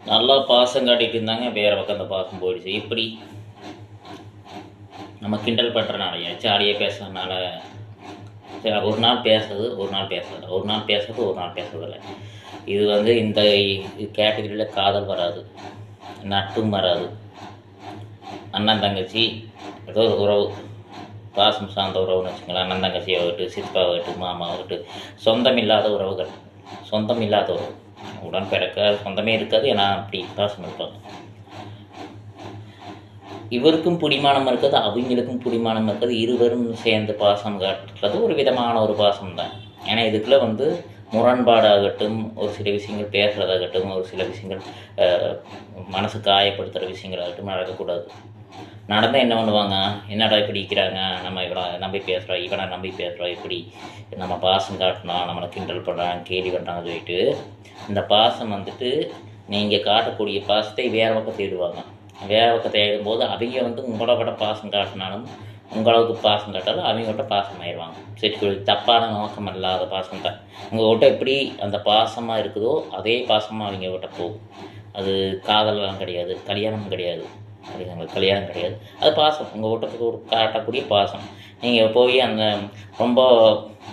நல்லா பாசம் காட்டிகிட்டு இருந்தாங்க, வேறு பக்கம் அந்த பாசம் போயிடுச்சு. இப்படி நம்ம கிண்டல் பண்ணுறனாலையா, ஜாலியாக பேசுகிறதுனால ஒரு நாள் பேசுறது, ஒரு நாள் பேசுறது, ஒரு நாள் பேசுறது, ஒரு நாள் பேசுறதில்ல. இது இந்த கேட்டகரியில் காதல் வராது, நட்பும் வராது. அண்ணன் தங்கச்சி ஏதோ ஒரு உறவு, பாசம் சார்ந்த உறவுன்னு வச்சுக்கலாம். அண்ணன் தங்கச்சியாகட்டும், சித்தப்பாகட்டும், மாமாவாகட்டும், சொந்தம் இல்லாத உறவுகள். சொந்தம் இல்லாத உறவு, உடன் பிறக்க சொந்தமே இருக்காது. ஏன்னா அப்படி பாசம் இருப்பாங்க. இவருக்கும் பிடிமானம் இருக்குது, அவங்களுக்கும் பிடிமானம் இருக்குது. இருவரும் சேர்ந்து பாசம் காட்டுறது ஒரு விதமான ஒரு பாசம் தான். ஏன்னா இதுக்குள்ளே முரண்பாடாகட்டும், ஒரு சில விஷயங்கள் பேசுகிறதாகட்டும், ஒரு சில விஷயங்கள் மனசு காயப்படுத்துகிற விஷயங்களாகட்டும் நடக்கக்கூடாது. நடந்தால் என்ன பண்ணுவாங்க, என்னடா இப்படி இருக்கிறாங்க, நம்ம இவனை நம்பி பேசுகிறோம், இவனை நம்பி பேசுகிறோம், இப்படி நம்ம பாசம் காட்டினோம், நம்மளை கிண்டல் பண்ணுறாங்க, கேலி பண்ணுறாங்கன்னு சொல்லிட்டு இந்த பாசம் நீங்கள் காட்டக்கூடிய பாசத்தை வேறு பக்கம் தேடுவாங்க. வேறு பக்கம் தேடும்போது அவங்க உங்களை விட பாசம் காட்டினாலும், உங்களுக்கு பாசம் காட்டாலும் அவங்கள்ட்ட பாசம் ஆயிடுவாங்க. சரி, தப்பான நோக்கம் இல்லாத பாசம் தான். உங்கள்கிட்ட எப்படி அந்த பாசமாக இருக்குதோ அதே பாசமாக அவங்ககிட்ட போகும். அது காதலாம் கிடையாது, கல்யாணமும் கிடையாது. அப்படிங்களுக்கு கல்யாணம் கிடையாது, அது பாசம். உங்கள் கிட்ட காட்டக்கூடிய பாசம். நீங்கள் போய் அந்த ரொம்ப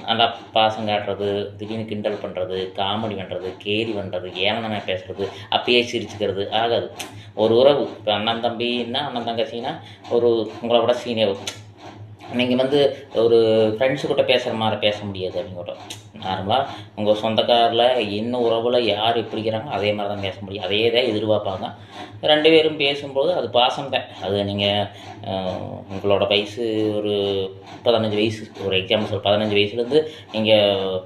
நல்லா பாசம் காட்டுறது, திடீர்னு கிண்டல் பண்ணுறது, காமெடி பண்ணுறது, கேலி பண்ணுறது, ஏளனமாக பேசுகிறது, அப்பயே சிரிச்சுக்கிறது ஆகாது. ஒரு உறவு, இப்போ அண்ணன் தம்பின்னா, அண்ணன் தங்கச்சின்னா ஒரு உங்களை விட சீனியர், நீங்கள் ஒரு ஃப்ரெண்ட்ஸுக்கிட்ட பேசுகிற மாதிரி பேச முடியாது. அவங்ககிட்ட நார்மலாக உங்கள் சொந்தக்காரில் என்ன உறவில் யார் எப்படி இருக்கிறாங்க அதே மாதிரி தான் பேச முடியும். அதே தான் எதிர்பார்ப்பாங்க. 2 பேரும் பேசும்போது அது பாசம் தான். அது நீங்கள் உங்களோட வயசு ஒரு 15 வயசு, ஒரு எக்ஸாம்பிள் சொல், 15 வயசுலேருந்து நீங்கள்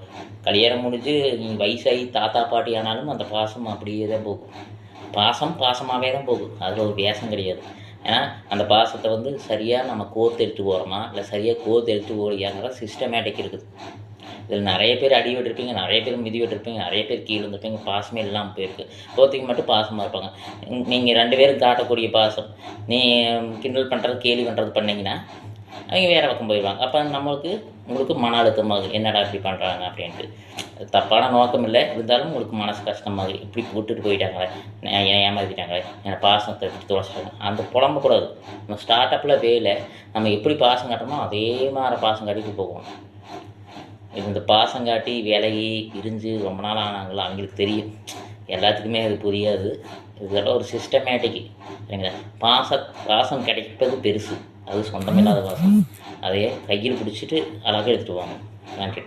கல்யாணம் முடிஞ்சு நீங்கள் வயசாகி தாத்தா பாட்டி ஆனாலும் அந்த பாசம் அப்படியே தான் போகும். பாசம் பாசமாகவே தான் போகும். அதில் ஒரு வியாசம் கிடையாது. ஏன்னா அந்த பாசத்தை சரியாக நம்ம கோர்த்து எடுத்து போகிறோமா, இல்லை சரியாக கோர்த்து எடுத்து போகலையாங்கிற சிஸ்டமேட்டிக் இருக்குது. இதில் நிறைய பேர் அடி விட்டுருப்பீங்க, நிறைய பேர் மிதி விட்டுருப்பீங்க, நிறைய பேர் கீழே இருந்திருப்பீங்க. பாசமே இல்லாமல் போயிருக்கு. ஒருத்தருக்கு மட்டும் பாசமாக இருப்பாங்க. நீங்கள் 2 பேரும் காட்டக்கூடிய பாசம், நீ கிண்டல் பண்ணுறது, கேலி பண்ணுறது பண்ணிங்கன்னா அவங்க வேறு பக்கம் போயிடுவாங்க. அப்போ உங்களுக்கு மன அழுத்தமாகுது, என்னடா இப்படி பண்ணுறாங்க அப்படின்ட்டு. தப்பான நோக்கம் இல்லை, இருந்தாலும் உங்களுக்கு மனசு கஷ்டமாகுது. இப்படி விட்டுட்டு போயிட்டாங்களே, ஏமாற்றிட்டாங்களே, என் பாசத்தை எப்படி தொலைச்சிட்டாங்க, அந்த புலம்பக்கூடாது. நம்ம ஸ்டார்ட் அப்பில் வேலை நம்ம எப்படி பாசம் காட்டுறோமோ அதே மாதிரி பாசம் காட்டிட்டு போகணும். இந்த பாசம் காட்டி விலகி இருந்து ரொம்ப நாள் ஆனாங்களோ அவங்களுக்கு தெரியும். எல்லாத்துக்குமே அது புரியாது. இதெல்லாம் ஒரு சிஸ்டமேட்டிக் சரிங்களா. பாசம் கிடைப்பது பெருசு, அது சொந்தமில்லாத பாசம். அதையே கையில் பிடிச்சிட்டு அழகாக எடுத்துகிட்டு வாங்க. நன்றி.